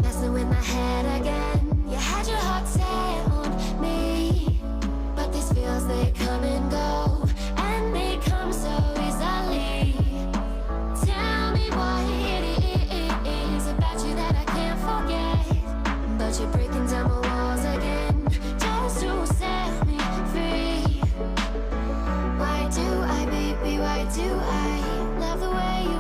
Messing with my head again. You had your heart set on me, but these feels, they come and go, and they come so easily. Tell me what it is about you that I can't forget, but you're breaking down my walls again, just to set me free. Why do I, baby, why do I love the way you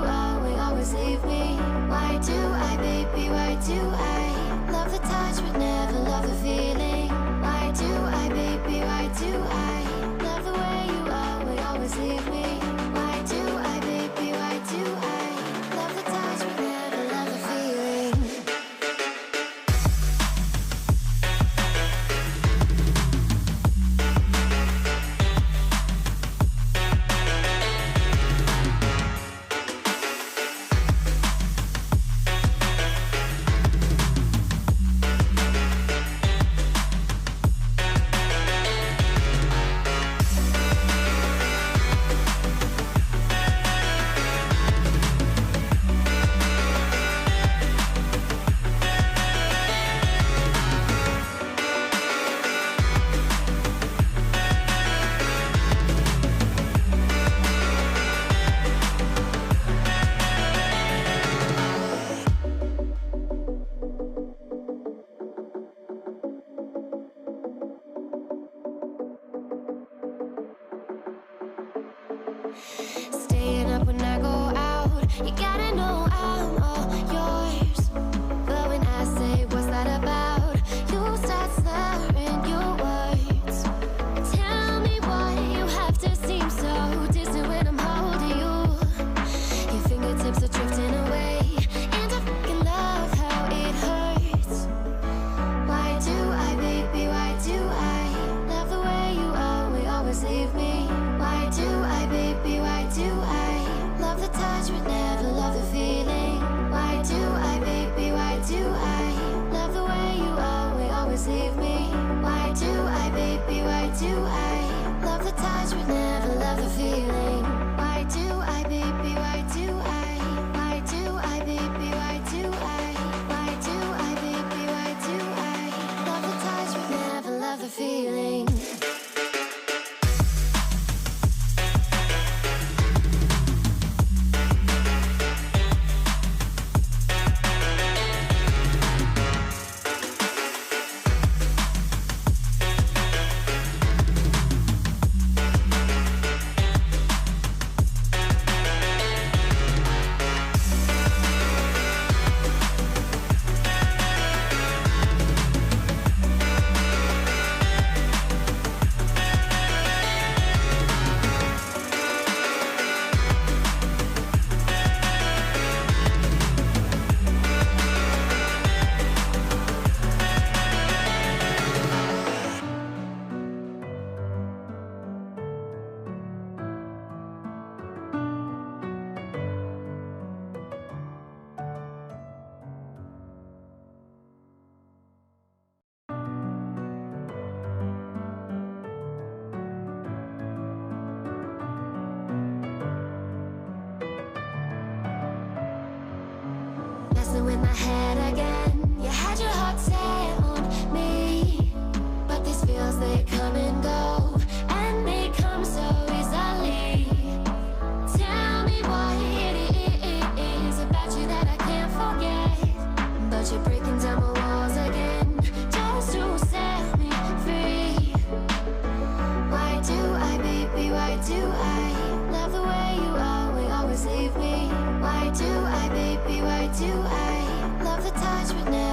always leave me? Why do I, baby, why do I love the touch but never love the feeling? Why do I, baby, why do I love the way you always leave me? Why do I, baby, why do I love the touch but never love the feeling? Staying up when I go out, you gotta know I'm all yours. But when I say what's that about, you start slurring your words. Tell me why you have to seem so distant when I'm holding you. Your fingertips are drifting away, and I fucking love how it hurts. Why do I, baby, why do I love the way you always leave me? Why do I, baby, why do I love the touch but never love the feeling? Why do I, baby, why do I love the way you always leave me? Why do I, baby, why do I love the touch but never love the feeling? Why do I, baby, why do I do I, baby, why do I do I, baby, why do I love the touch but never love the feeling? Messing with my head again. You had your heart set on me, but these feels, they come and go, and they come so easily. Tell me what it is about you that I can't forget, but you're breaking down my walls again, just to set me free. Why do I, baby, why do I love the way you always leave me? Why do I, baby, why do I love the touch but never